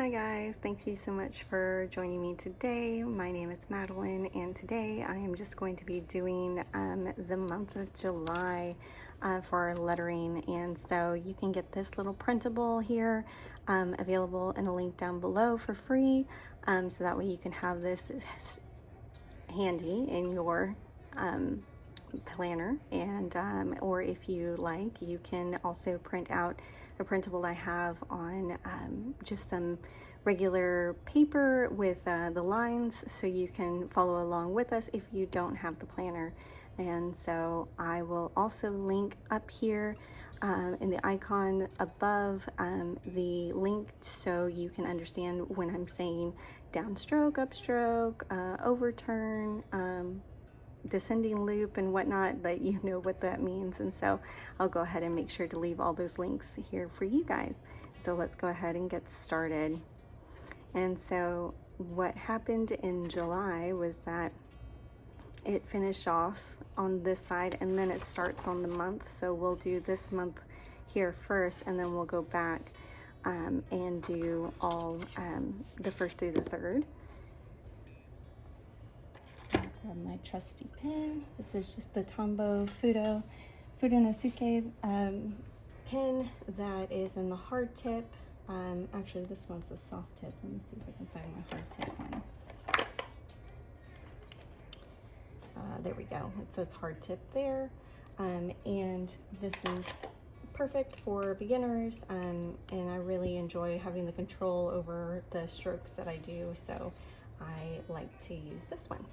Hi guys, thank you so much for joining me today. My name is Madeline and today I am just going to be doing the month of July for our lettering, and so you can get this little printable here available in a link down below for free, so that way you can have this handy in your planner, and or if you like, you can also print out a printable I have on just some regular paper with the lines, so you can follow along with us if you don't have the planner. And so I will also link up here in the icon above the link, so you can understand when I'm saying downstroke, upstroke, overturn, descending loop and whatnot, that you know what that means. And so I'll go ahead and make sure to leave all those links here for you guys. So let's go ahead and get started. And so what happened in July was that it finished off on this side and then it starts on the month. So we'll do this month here first, and then we'll go back and do all the first through the third. Grab my trusty pen. This is just the Tombow Fudonosuke pen that is in the hard tip. Actually, this one's a soft tip. Let me see if I can find my hard tip one. There we go. It says hard tip there. And this is perfect for beginners, and I really enjoy having the control over the strokes that I do, so I like to use this one.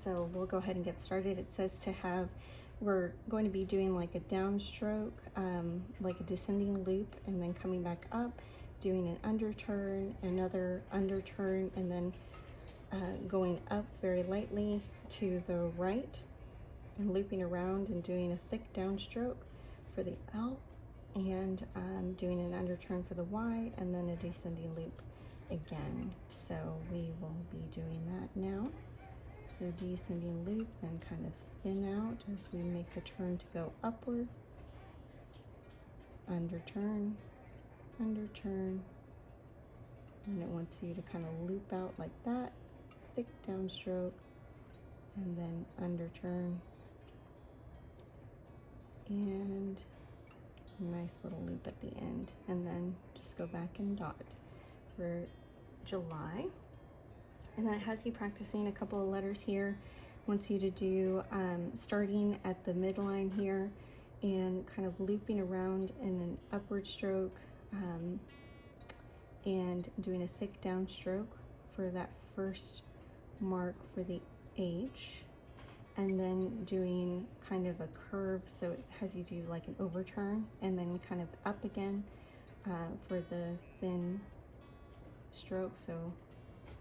So we'll go ahead and get started. It says we're going to be doing like a downstroke, like a descending loop, and then coming back up, doing an underturn, another underturn, and then going up very lightly to the right and looping around and doing a thick downstroke for the L, and doing an underturn for the Y, and then a descending loop again. So we will be doing that now. So descending loop, then kind of thin out as we make the turn to go upward. Underturn, underturn, and it wants you to kind of loop out like that. Thick downstroke, and then underturn, and nice little loop at the end, and then just go back and dot for July. And then it has you practicing a couple of letters here. Wants you to do starting at the midline here and kind of looping around in an upward stroke, and doing a thick downstroke for that first mark for the H, and then doing kind of a curve, so it has you do like an overturn and then kind of up again for the thin stroke. So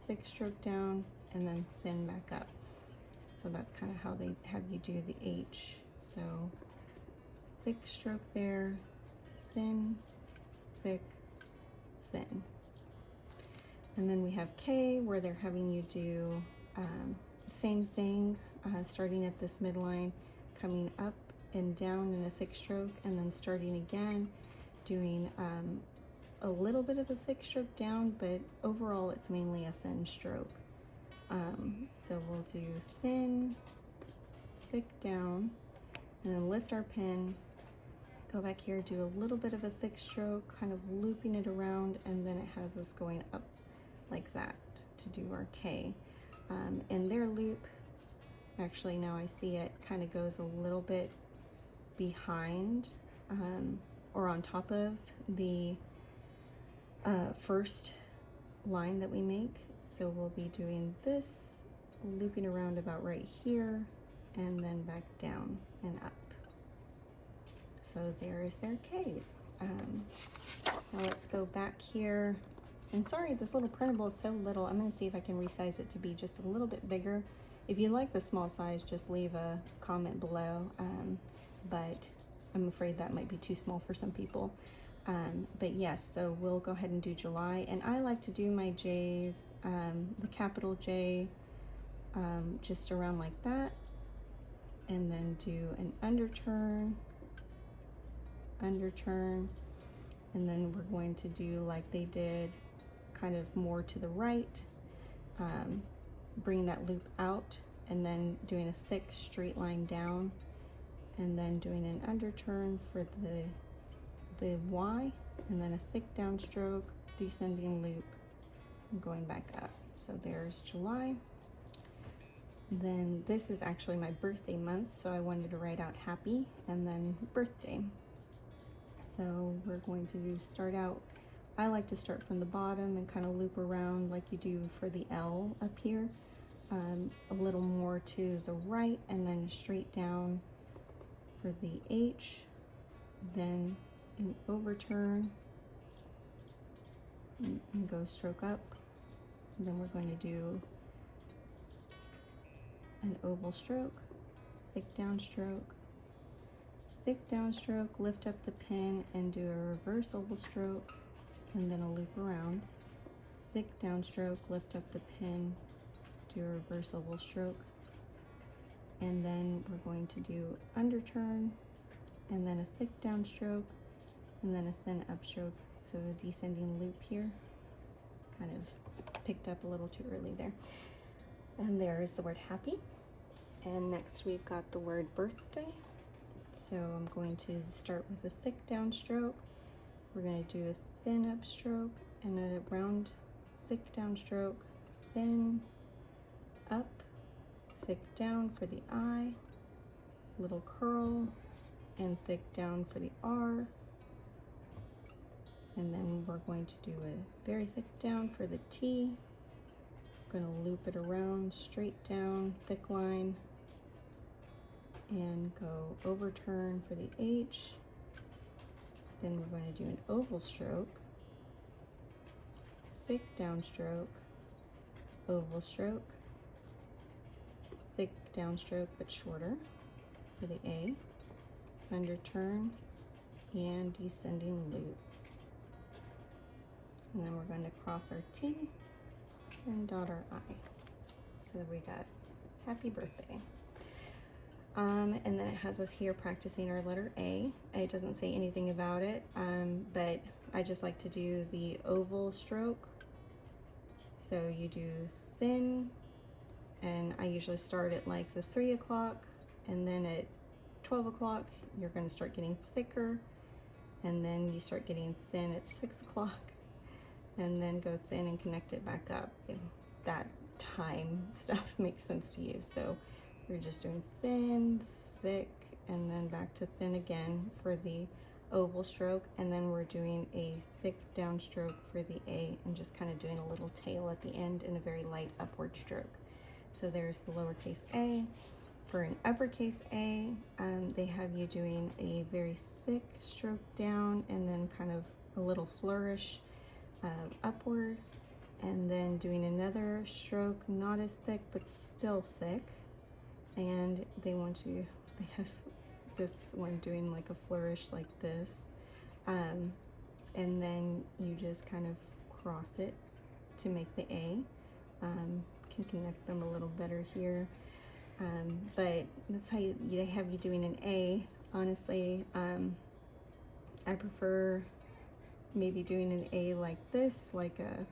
thick stroke down and then thin back up. So that's kind of how they have you do the H. So thick stroke there, thin, thick, thin. And then we have K, where they're having you do same thing, starting at this midline, coming up and down in a thick stroke, and then starting again, doing a little bit of a thick stroke down, but overall it's mainly a thin stroke. So we'll do thin, thick down, and then lift our pen, go back here, do a little bit of a thick stroke, kind of looping it around, and then it has us going up like that to do our K. And their loop, actually now I see it, kind of goes a little bit behind or on top of the first line that we make. So we'll be doing this, looping around about right here, and then back down and up. So there is their K's. Now let's go back here. And sorry, this little printable is so little. I'm going to see if I can resize it to be just a little bit bigger. If you like the small size, just leave a comment below. But I'm afraid that might be too small for some people. But yes, so we'll go ahead and do July. And I like to do my J's, the capital J, just around like that. And then do an underturn, and then we're going to do like they did kind of more to the right, bringing that loop out, and then doing a thick straight line down, and then doing an underturn for the Y, and then a thick downstroke, descending loop, and going back up. So there's July. Then this is actually my birthday month, so I wanted to write out happy and then birthday. So we're going to start out, I like to start from the bottom and kind of loop around like you do for the L up here, a little more to the right, and then straight down for the H, then an overturn, and go stroke up. And then we're going to do an oval stroke, thick downstroke, lift up the pin and do a reverse oval stroke, and then a loop around, thick downstroke, lift up the pin, do a reverse oval stroke, and then we're going to do underturn, and then a thick downstroke, and then a thin upstroke. So a descending loop here, kind of picked up a little too early there. And there is the word happy. And next we've got the word birthday. So I'm going to start with a thick downstroke. We're going to do a thin upstroke and a round thick downstroke, thin up, thick down for the I, little curl, and thick down for the R. And then we're going to do a very thick down for the T. Going to loop it around, straight down, thick line, and go overturn for the H. Then we're going to do an oval stroke, thick downstroke, oval stroke, thick downstroke but shorter for the A, underturn, and descending loop. And then we're going to cross our T and dot our I. So we got happy birthday. And then it has us here practicing our letter A. It doesn't say anything about it, but I just like to do the oval stroke. So you do thin, and I usually start at like the 3 o'clock, and then at 12 o'clock, you're going to start getting thicker, and then you start getting thin at 6 o'clock, and then go thin and connect it back up. If that time stuff makes sense to you. So we're just doing thin, thick, and then back to thin again for the oval stroke, and then we're doing a thick downstroke for the A, and just kind of doing a little tail at the end and a very light upward stroke. So there's the lowercase a. For an uppercase A, they have you doing a very thick stroke down, and then kind of a little flourish upward, and then doing another stroke, not as thick but still thick. And they have this one doing like a flourish like this, and then you just kind of cross it to make the A. Can connect them a little better here, but that's how they have you doing an A. Honestly, I prefer maybe doing an A like this, like a,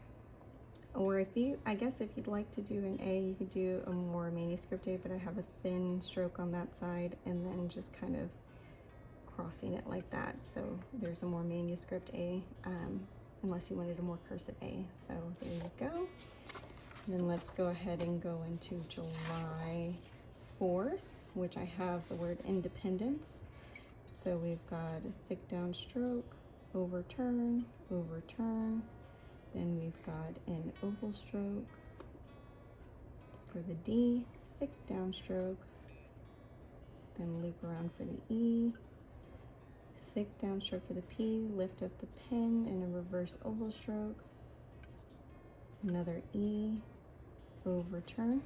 or I guess if you'd like to do an A, you could do a more manuscript A, but I have a thin stroke on that side, and then just kind of crossing it like that. So there's a more manuscript A, unless you wanted a more cursive A. So there you go. And then let's go ahead and go into July 4th, which I have the word independence. So we've got a thick downstroke, overturn, overturn. Then we've got an oval stroke for the D, thick downstroke, then loop around for the E, thick downstroke for the P, lift up the pin, and a reverse oval stroke, another E, overturn,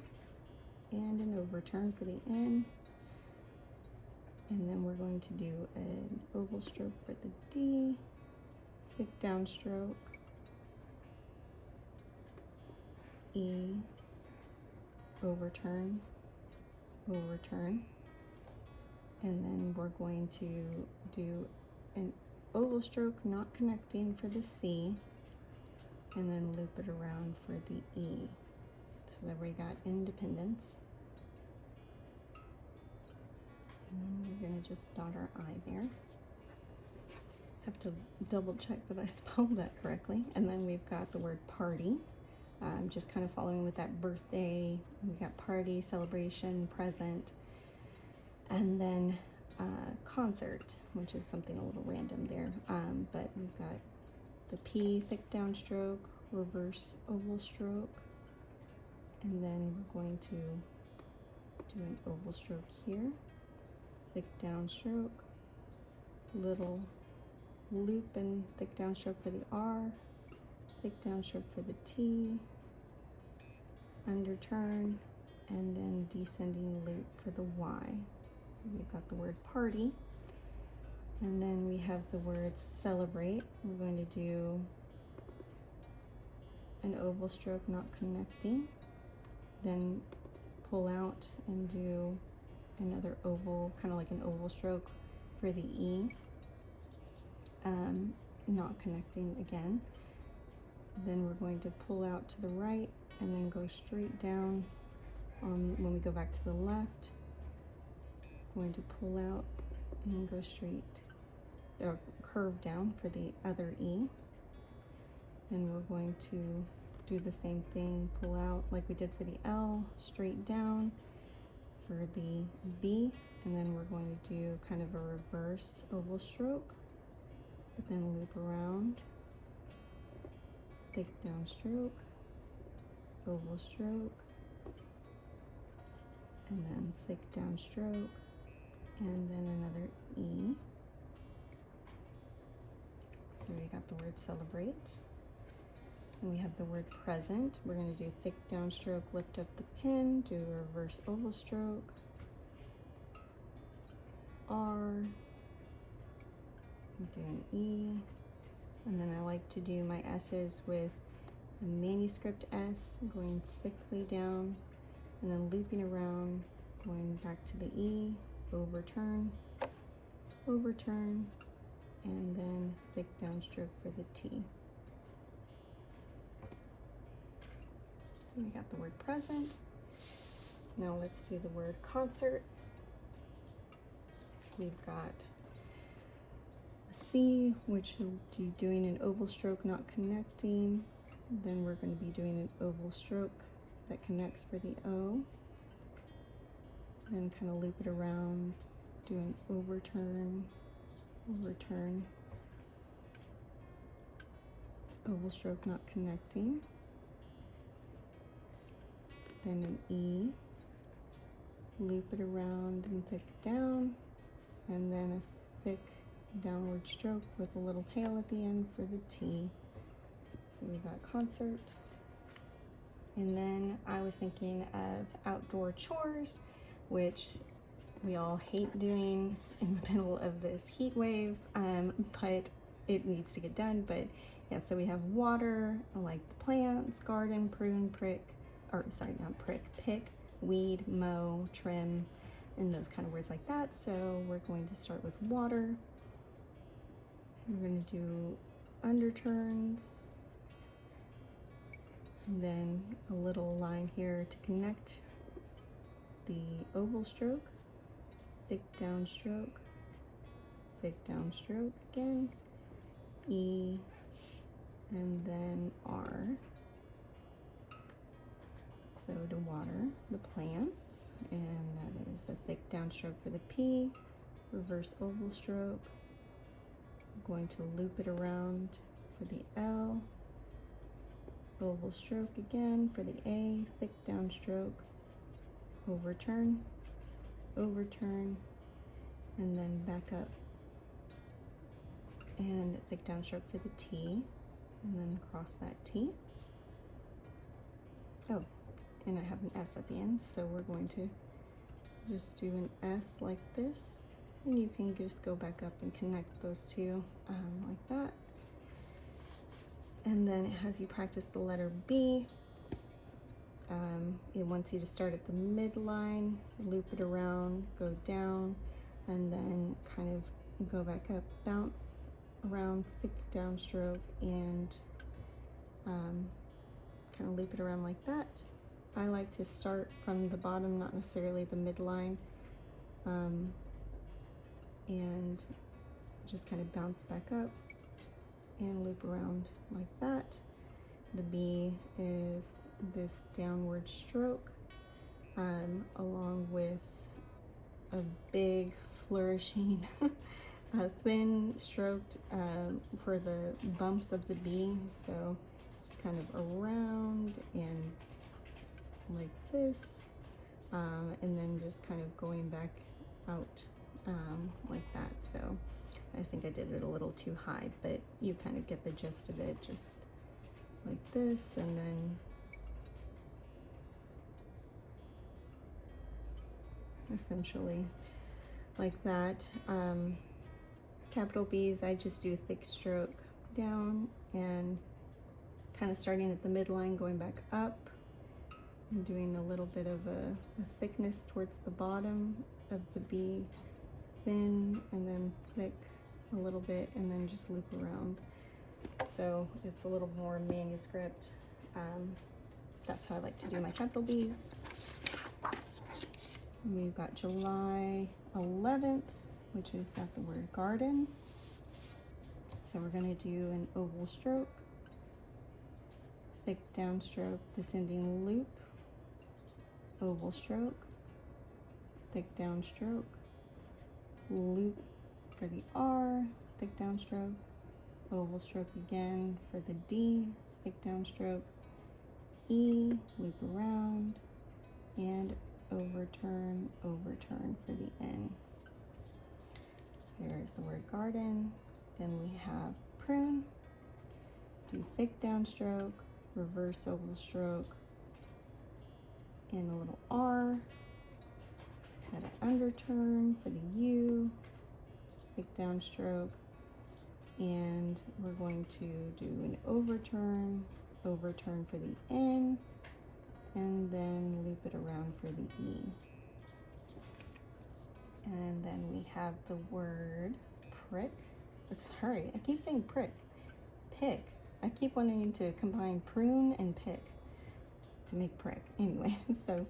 and an overturn for the N. And then we're going to do an oval stroke for the D, thick downstroke, E, overturn, overturn, and then we're going to do an oval stroke not connecting for the C, and then loop it around for the E. So that we got independence. And then we're gonna just dot our I there. Have to double check that I spelled that correctly. And then we've got the word party. Just kind of following with that birthday. We got party, celebration, present, and then concert, which is something a little random there. But we've got the P, thick downstroke, reverse oval stroke, and then we're going to do an oval stroke here, thick downstroke, little loop and thick downstroke for the R, thick downstroke for the T, underturn, and then descending loop for the Y. So we've got the word party, and then we have the word celebrate. We're going to do an oval stroke not connecting, then pull out and do another oval, kind of like an oval stroke for the E, not connecting again. Then we're going to pull out to the right and then go straight down. When we go back to the left, going to pull out and go straight, or curve down for the other E. Then we're going to do the same thing, pull out like we did for the L, straight down for the B, and then we're going to do kind of a reverse oval stroke, but then loop around, thick downstroke, oval stroke, and then thick downstroke, and then another E. So we got the word celebrate. And we have the word present. We're going to do thick downstroke, lift up the pin, do a reverse oval stroke, R, do an E, and then I like to do my S's with a manuscript S, going thickly down, and then looping around, going back to the E, overturn, overturn, and then thick downstroke for the T. We got the word present. Now let's do the word concert. We've got a C, which will be doing an oval stroke not connecting. Then we're going to be doing an oval stroke that connects for the O. Then kind of loop it around, do an overturn, overturn, oval stroke not connecting. Then an E, loop it around and thick down, and then a thick downward stroke with a little tail at the end for the T. So we got concert. And then I was thinking of outdoor chores, which we all hate doing in the middle of this heat wave, but it needs to get done. But yeah, so we have water, like the plants, garden, prune, prick, or sorry, not prick, pick, weed, mow, trim, and those kind of words like that. So we're going to start with water. We're going to do underturns, and then a little line here to connect the oval stroke, thick downstroke again, E, and then R. So to water the plants, and that is a thick downstroke for the P, reverse oval stroke. I'm going to loop it around for the L, oval stroke again for the A, thick downstroke, overturn, overturn, and then back up, and thick downstroke for the T, and then cross that T. Oh, and I have an S at the end, so we're going to just do an S like this, and you can just go back up and connect those two like that. And then it has you practice the letter B. It wants you to start at the midline, loop it around, go down, and then kind of go back up, bounce around, thick downstroke, and kind of loop it around like that. I like to start from the bottom, not necessarily the midline, and just kind of bounce back up and loop around like that. The B is this downward stroke, along with a big flourishing thin stroked for the bumps of the B. So just kind of around and like this, and then just kind of going back out like that. So I think I did it a little too high, but you kind of get the gist of it, just like this, and then essentially like that. Capital B's, I just do a thick stroke down and kind of starting at the midline, going back up and doing a little bit of a thickness towards the bottom of the B, thin and then thick a little bit, and then just loop around. So it's a little more manuscript. That's how I like to do my capital B's. We've got July 11th, which we've got the word garden. So we're going to do an oval stroke, thick downstroke, descending loop, oval stroke, thick downstroke, loop for the R, thick downstroke, oval stroke again for the D, thick downstroke, E, loop around, and overturn, overturn for the N. There's the word garden. Then we have prune, do thick downstroke, reverse oval stroke, and a little R, got an underturn for the U, thick downstroke, and we're going to do an overturn, overturn for the N, and then loop it around for the E. And then we have the word prick. Sorry, I keep saying prick. Pick. I keep wanting to combine prune and pick to make prick. Anyway, so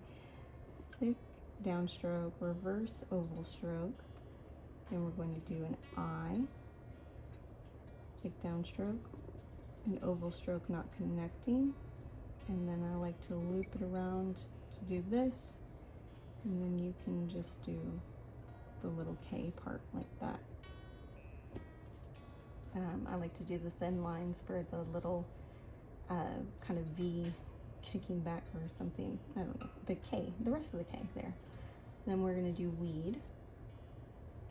thick downstroke, reverse oval stroke. Then we're going to do an I, thick downstroke, an oval stroke not connecting, and then I like to loop it around to do this, and then you can just do the little K part like that. I like to do the thin lines for the little kind of V kicking back or something. I don't know, the K, the rest of the K there. Then we're going to do weed,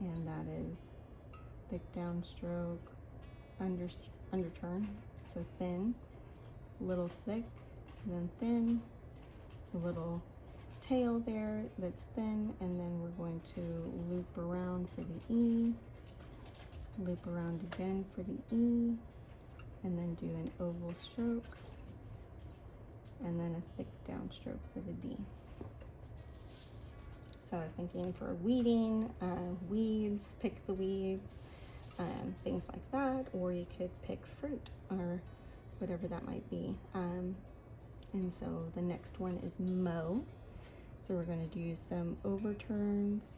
and that is thick downstroke, underturn, so thin, little thick, then thin, a little tail there that's thin, and then we're going to loop around for the E, loop around again for the E, and then do an oval stroke, and then a thick downstroke for the D. So I was thinking for weeding, weeds, pick the weeds, things like that, or you could pick fruit or whatever that might be. And so the next one is mow. So we're going to do some overturns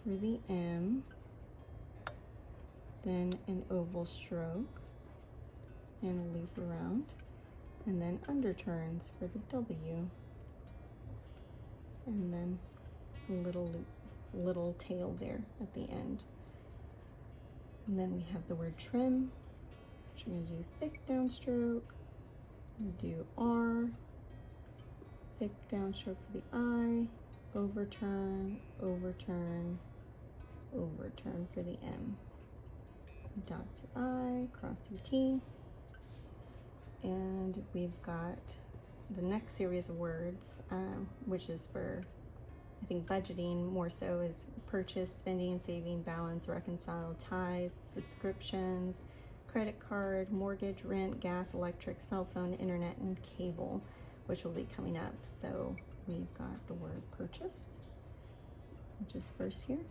for the M, then an oval stroke and a loop around, and then underturns for the W, and then a little loop, little tail there at the end. And then we have the word trim, which we're going to do thick downstroke, do R, thick downstroke for the I, overturn, overturn, overturn for the M. Dot to I, cross your T, and we've got the next series of words, which is for, I think, budgeting more so, is purchase, spending, saving, balance, reconcile, tithe, subscriptions, credit card, mortgage, rent, gas, electric, cell phone, internet, and cable, which will be coming up. So we've got the word purchase, which is first here,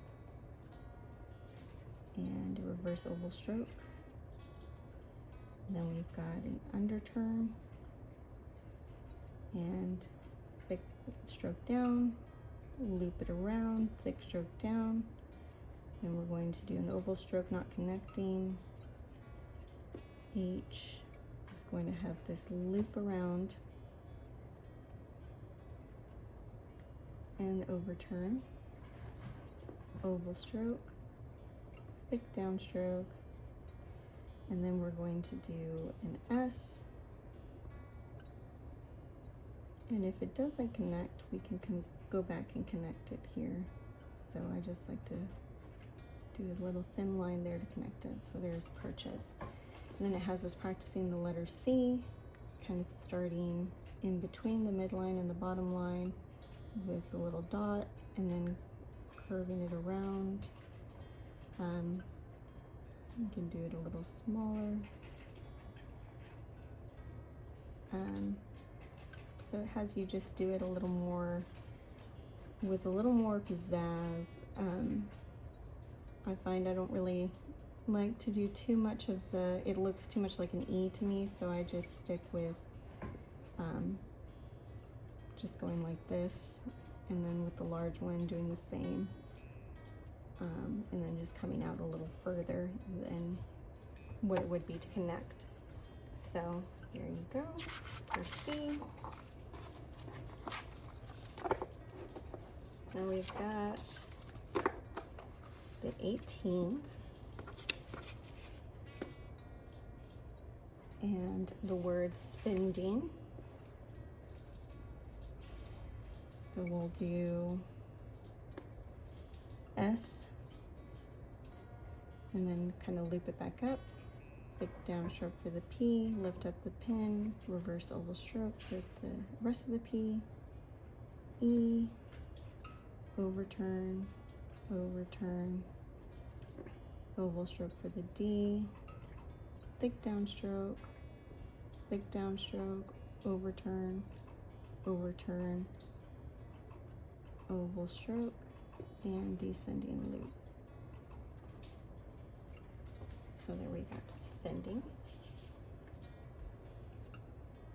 and a reverse oval stroke, And then we've got an underturn and thick stroke down, loop it around, thick stroke down. Then we're going to do an oval stroke not connecting. H is going to have this loop around and overturn, oval stroke, thick downstroke, and then we're going to do an S. And if it doesn't connect, we can go back and connect it here. So I just like to do a little thin line there to connect it. So there's purchase. And then it has us practicing the letter C, kind of starting in between the midline and the bottom line with a little dot, and then curving it around. You can do it a little smaller. So it has you just do it a little more, with a little more pizzazz. I find I don't really like to do too much of it looks too much like an E to me, so I just stick with just going like this, and then with the large one doing the same, and then just coming out a little further than what it would be to connect. So here you go for C. Now we've got the 18th and the word spending. So we'll do S and then kind of loop it back up, thick downstroke for the P, lift up the pin, reverse oval stroke for the rest of the P, E, overturn, overturn, oval stroke for the D, thick downstroke, overturn, overturn, oval stroke, and descending loop. So there we got spending.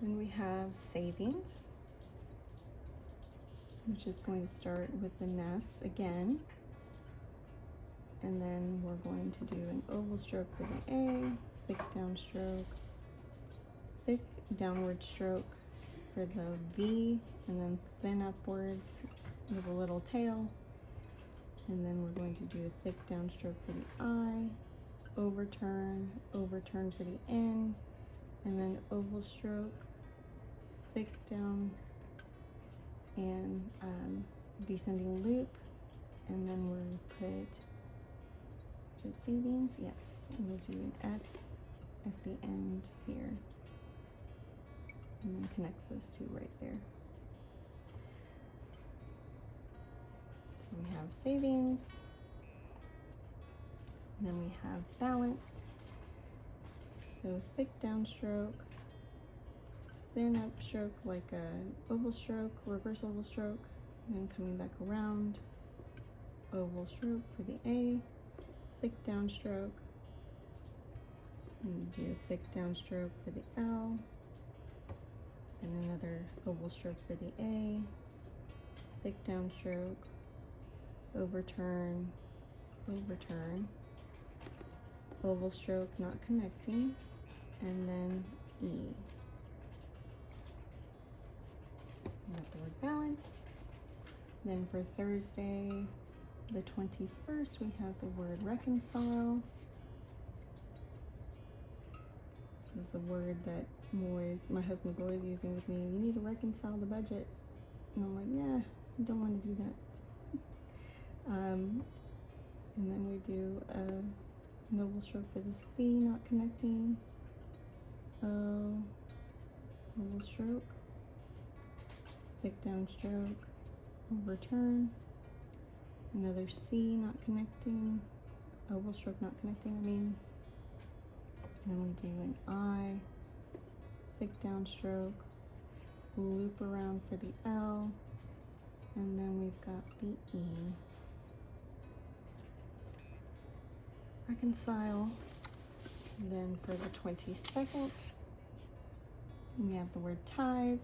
Then we have savings, which is going to start with the nest again. And then we're going to do an oval stroke for the A, thick downstroke, thick downward stroke for the V, and then thin upwards with a little tail. And then we're going to do a thick downstroke for the I, overturn, overturn for the N, and then oval stroke, thick down, and descending loop. And then we'll put, is it savings? Yes, and we'll do an S at the end here, and then connect those two right there. So we have savings, then we have balance. So thick downstroke, thin upstroke like an oval stroke, reverse oval stroke, and then coming back around, oval stroke for the A, thick downstroke, and do a thick downstroke for the L, and another oval stroke for the A, thick downstroke, overturn, overturn, oval stroke not connecting, and then E. Got the word balance. Then for Thursday, the 21st, we have the word reconcile. This is a word that my husband's always using with me. You need to reconcile the budget. And I'm like, yeah, I don't want to do that. And then we do an oval stroke for the C not connecting. O, oval stroke, thick downstroke, overturn, another C not connecting, oval stroke not connecting, I mean. Then we do an I, thick downstroke, loop around for the L, and then we've got the E. Reconcile. Then for the 22nd, we have the word tithe,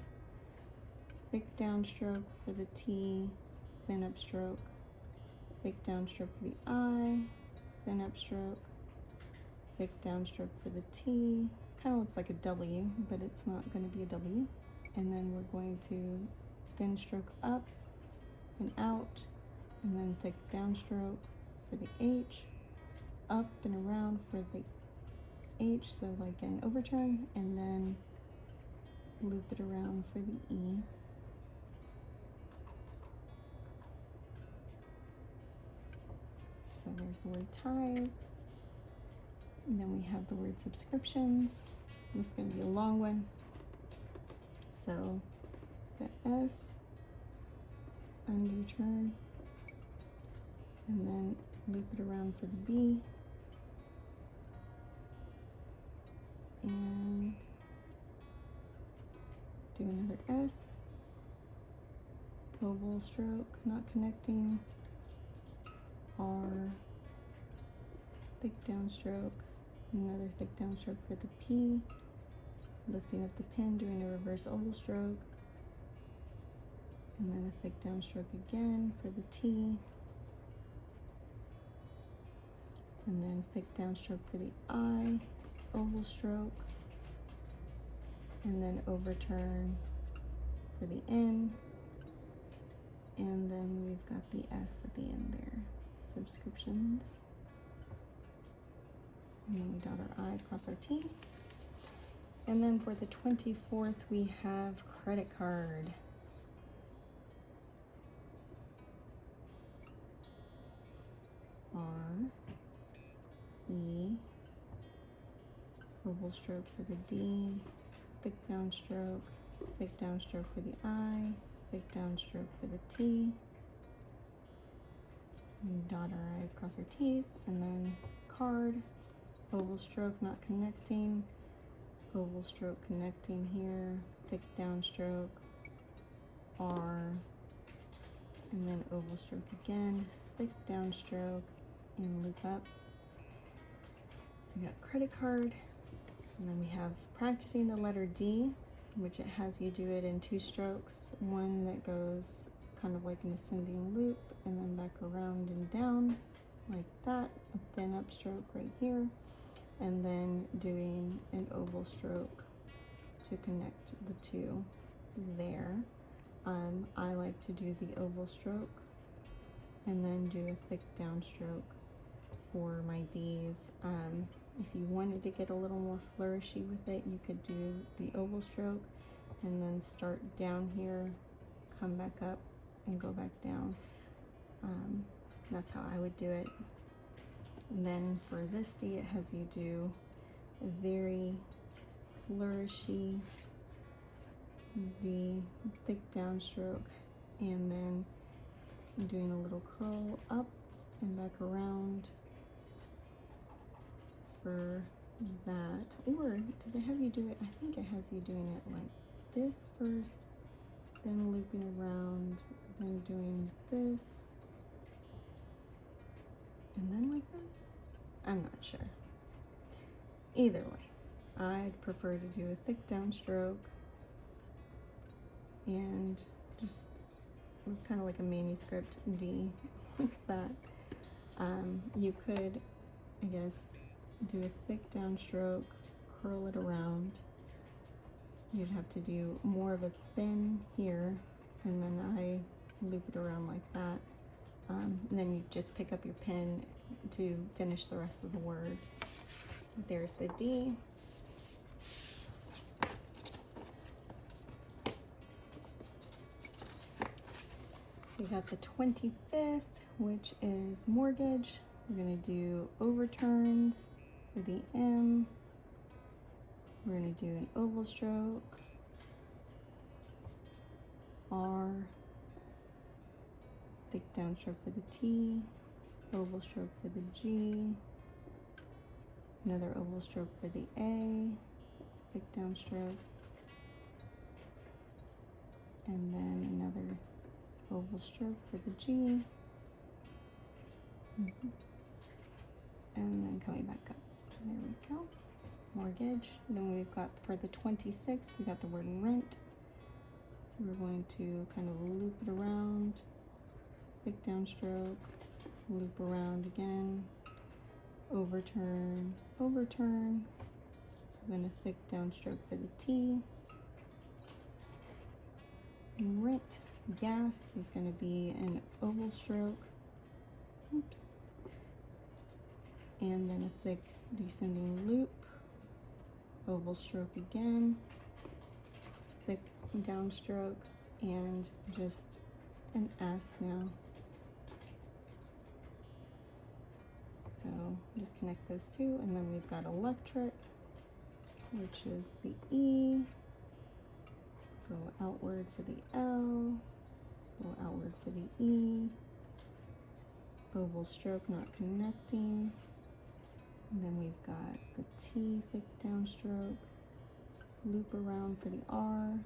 thick downstroke for the T, thin upstroke, thick downstroke for the I, thin upstroke, thick downstroke for the T. Kind of looks like a W, but it's not going to be a W. And then we're going to thin stroke up and out, and then thick downstroke for the H, up and around for the H, so like an overturn, and then loop it around for the E. So there's the word tithe. And then we have the word subscriptions. This is going to be a long one. So got S, underturn, and then loop it around for the B. And do another S, oval stroke, not connecting, R, thick downstroke, another thick downstroke for the P, lifting up the pen, doing a reverse oval stroke, and then a thick downstroke again for the T, and then thick downstroke for the I, oval stroke, and then overturn for the N, and then we've got the S at the end there, subscriptions, and then we dot our I's, cross our T, and then for the 24th we have credit card. R, E, oval stroke for the D, thick downstroke for the I, thick downstroke for the T, and dot our I's, cross our T's, and then card, oval stroke not connecting, oval stroke connecting here, thick downstroke, R, and then oval stroke again, thick downstroke, and loop up. So we got credit card, and then we have practicing the letter D, which it has you do it in 2 strokes, one that goes kind of like an ascending loop, and then back around and down like that, a thin upstroke right here, and then doing an oval stroke to connect the 2 there. I like to do the oval stroke and then do a thick downstroke for my D's. If you wanted to get a little more flourishy with it, you could do the oval stroke and then start down here, come back up, and go back down. That's how I would do it. And then for this D, it has you do a very flourishy D, thick downstroke, and then doing a little curl up and back around for that. Or does it have you do it? I think it has you doing it like this first, then looping around, then doing this, and then like this. I'm not sure. Either way, I'd prefer to do a thick downstroke and just kind of like a manuscript D like that. You could, I guess, do a thick downstroke, curl it around. You'd have to do more of a thin here, and then I loop it around like that. And then you just pick up your pen to finish the rest of the word. There's the D. We got the 25th, which is mortgage. We're going to do overturns for the M. We're going to do an oval stroke, R, thick downstroke for the T, oval stroke for the G, another oval stroke for the A, thick downstroke, and then another oval stroke for the G, and then coming back up. There we go. mortgage. And then we've got for the 26, we got the word rent. So we're going to kind of loop it around, thick downstroke, loop around again, overturn, overturn. I'm going to thick downstroke for the T. Rent gas is going to be an oval stroke. Oops. And then a thick descending loop, oval stroke again, thick downstroke, and just an S now. So just connect those two, and then we've got electric, which is the E, go outward for the L, go outward for the E, oval stroke not connecting, and then we've got the T, thick downstroke, loop around for the R,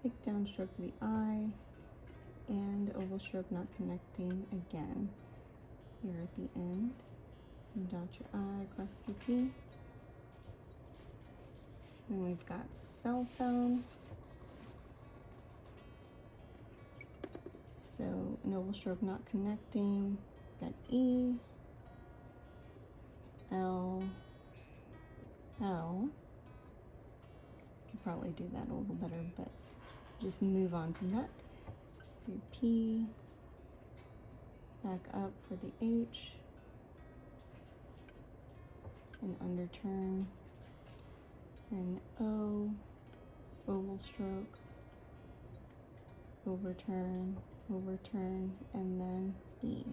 thick downstroke for the I, and oval stroke not connecting again. Here at the end, and dot your I across your T. Then we've got cell phone. So an oval stroke not connecting, got E, L, L. Could probably do that a little better, but just move on from that. Your P, back up for the H, and underturn, and O, oval stroke, overturn, overturn, and then E.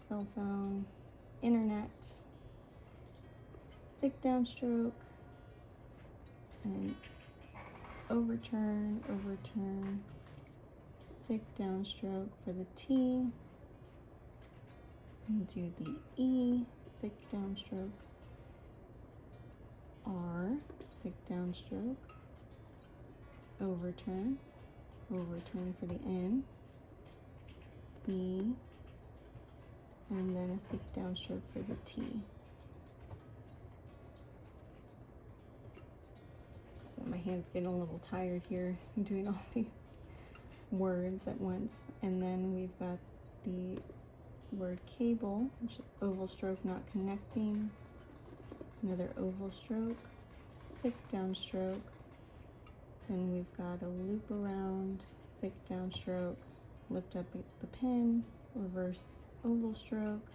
Cell phone, internet, thick downstroke, and overturn, overturn, thick downstroke for the T, and do the E, thick downstroke, R, thick downstroke, overturn, overturn for the N, B, and then a thick downstroke for the T. So my hand's getting a little tired here doing all these words at once. And then we've got the word cable, which is oval stroke not connecting, another oval stroke, thick downstroke, then we've got a loop around, thick downstroke, lift up the pin, reverse oval stroke,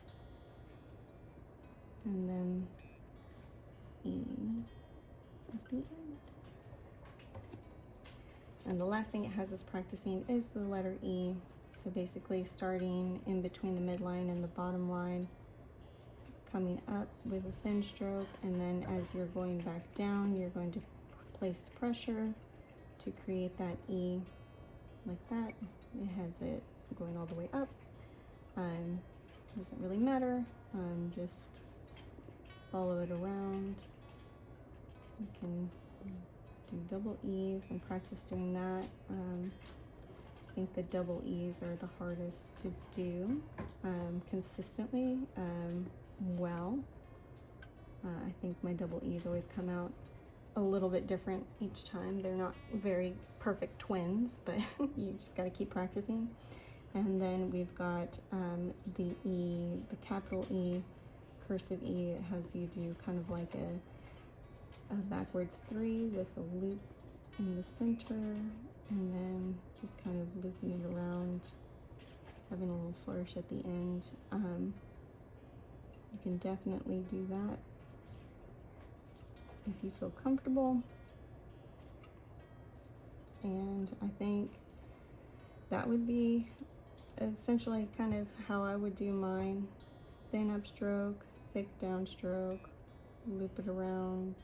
and then E at the end. And the last thing it has us practicing is the letter E. So basically starting in between the midline and the bottom line, coming up with a thin stroke, and then as you're going back down, you're going to place pressure to create that E like that. It has it going all the way up. Doesn't really matter. Just follow it around. You can do double E's and practice doing that. I think the double E's are the hardest to do consistently well. I think my double E's always come out a little bit different each time. They're not very perfect twins, but you just got to keep practicing. And then we've got the E, the capital E, cursive E. It has you do kind of like a backwards 3 with a loop in the center, and then just kind of looping it around, having a little flourish at the end. You can definitely do that if you feel comfortable. And I think that would be essentially kind of how I would do mine. Thin upstroke, thick downstroke, loop it around,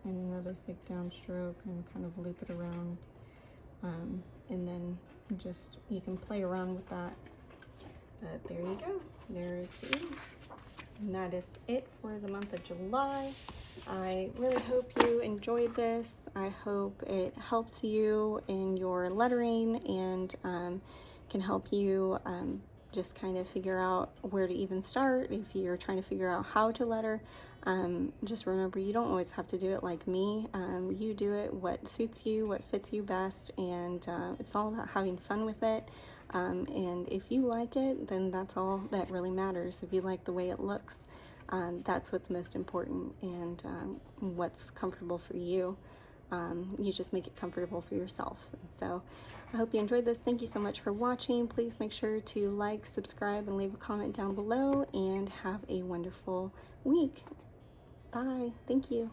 and another thick downstroke, and kind of loop it around. And then just, you can play around with that. But there you go. There's the E. And that is it for the month of July. I really hope you enjoyed this. I hope it helps you in your lettering and can help you just kind of figure out where to even start. If you're trying to figure out how to letter, just remember you don't always have to do it like me. You do it what suits you, what fits you best, and it's all about having fun with it. And if you like it, then that's all that really matters. If you like the way it looks, that's what's most important, and what's comfortable for you. You just make it comfortable for yourself. And so I hope you enjoyed this. Thank you so much for watching. Please make sure to like, subscribe, and leave a comment down below, and have a wonderful week. Bye. Thank you.